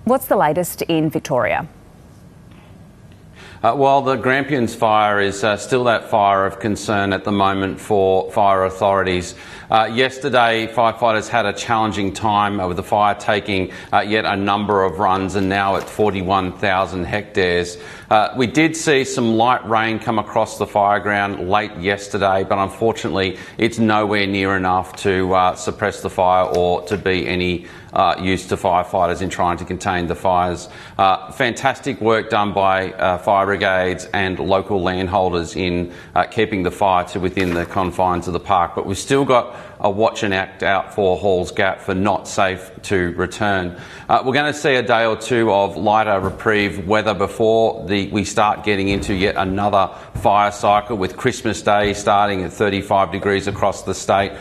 What's the latest in Victoria? Well, the Grampians fire is still that fire of concern at the moment for fire authorities. Yesterday, firefighters had a challenging time with the fire taking yet a number of runs, and now at 41,000 hectares. We did see some light rain come across the fireground late yesterday, but unfortunately it's nowhere near enough to suppress the fire or to be any use to firefighters in trying to contain the fires. Fantastic work done by fire brigades and local landholders in keeping the fire to within the confines of the park, but we've still got a watch and act out for Halls Gap for not safe to return. We're going to see a day or two of lighter reprieve weather before we start getting into yet another fire cycle, with Christmas Day starting at 35 degrees across the state.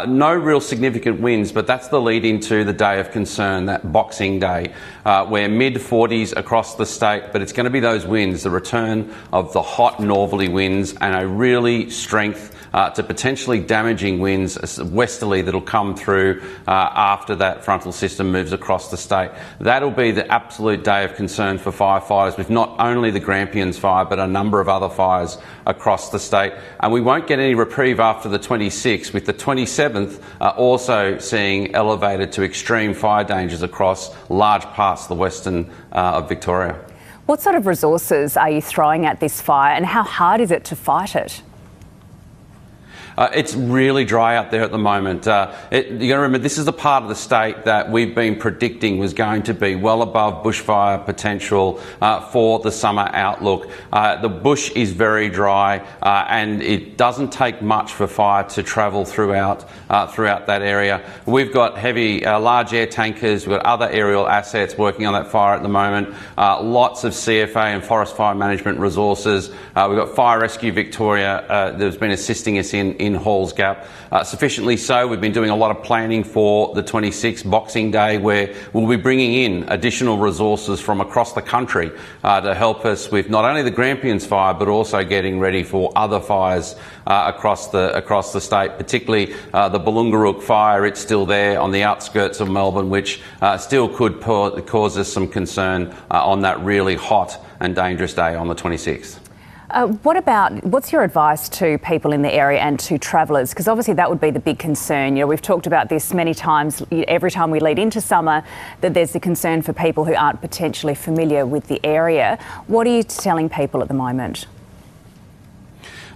No real significant winds, but that's the lead into the day of concern, that Boxing Day. We're mid-40s across the state, but it's going to be those winds, the return of the hot northerly winds and a really strength to potentially damaging winds westerly that'll come through after that frontal system moves across the state. That'll be the absolute day of concern for firefighters, with not only the Grampians fire but a number of other fires across the state. And we won't get any reprieve after the 26th, with the 27th also seeing elevated to extreme fire dangers across large parts of the western of Victoria. What sort of resources are you throwing at this fire, and how hard is it to fight it? It's really dry out there at the moment. You've got to remember, this is the part of the state that we've been predicting was going to be well above bushfire potential for the summer outlook. The bush is very dry and it doesn't take much for fire to travel throughout that area. We've got heavy, large air tankers, we've got other aerial assets working on that fire at the moment, lots of CFA and forest fire management resources. We've got Fire Rescue Victoria that's been assisting us in Halls Gap. Sufficiently so, we've been doing a lot of planning for the 26th Boxing Day, where we'll be bringing in additional resources from across the country to help us with not only the Grampians fire but also getting ready for other fires across the state, particularly the Balungarook fire. It's still there on the outskirts of Melbourne, which still could cause us some concern on that really hot and dangerous day on the 26th. What's your advice to people in the area and to travellers? Because obviously that would be the big concern. You know, we've talked about this many times, every time we lead into summer, that there's the concern for people who aren't potentially familiar with the area. What are you telling people at the moment?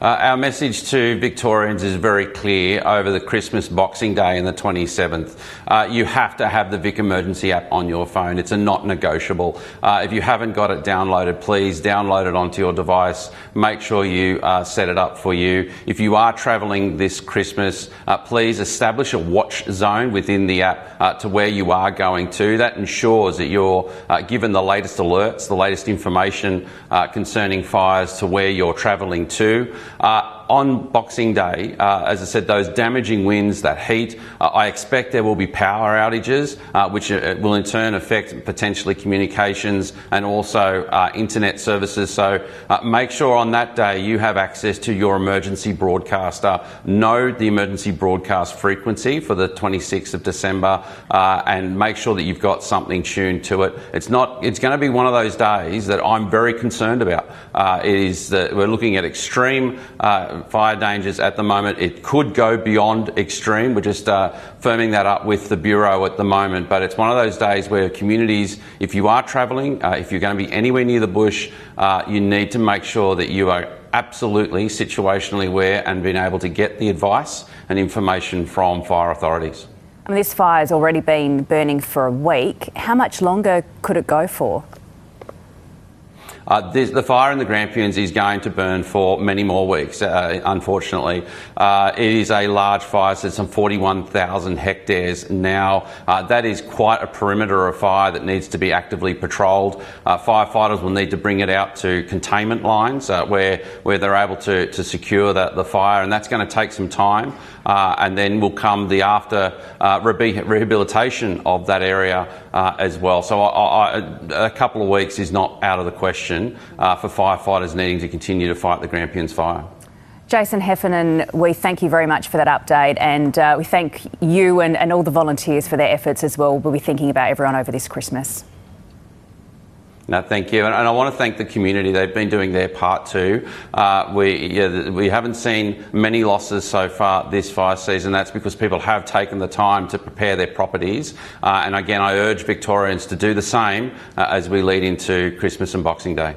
Our message to Victorians is very clear over the Christmas Boxing Day and the 27th. You have to have the Vic Emergency app on your phone. It's a not negotiable. If you haven't got it downloaded, please download it onto your device. Make sure you set it up for you. If you are travelling this Christmas, please establish a watch zone within the app to where you are going to. That ensures that you're given the latest alerts, the latest information concerning fires to where you're travelling to. On Boxing Day, as I said, those damaging winds, that heat, I expect there will be power outages, which will in turn affect potentially communications and also internet services. So make sure on that day you have access to your emergency broadcaster. Know the emergency broadcast frequency for the 26th of December and make sure that you've got something tuned to it. It's going to be one of those days that I'm very concerned about. It is that we're looking at extreme fire dangers at the moment. It could go beyond extreme. We're just firming that up with the Bureau at the moment. But it's one of those days where communities, if you are travelling, if you're going to be anywhere near the bush, you need to make sure that you are absolutely situationally aware and being able to get the advice and information from fire authorities. I mean, this fire's already been burning for a week. How much longer could it go for? The fire in the Grampians is going to burn for many more weeks, unfortunately. It is a large fire, so it's some 41,000 hectares now. That is quite a perimeter of fire that needs to be actively patrolled. Firefighters will need to bring it out to containment lines where they're able to secure the fire, and that's going to take some time. And then will come the after rehabilitation of that area as well. So a couple of weeks is not out of the question for firefighters needing to continue to fight the Grampians fire. Jason Heffernan, we thank you very much for that update, and we thank you and all the volunteers for their efforts as well. We'll be thinking about everyone over this Christmas. No, thank you. And I want to thank the community. They've been doing their part too. We haven't seen many losses so far this fire season. That's because people have taken the time to prepare their properties. And again, I urge Victorians to do the same as we lead into Christmas and Boxing Day.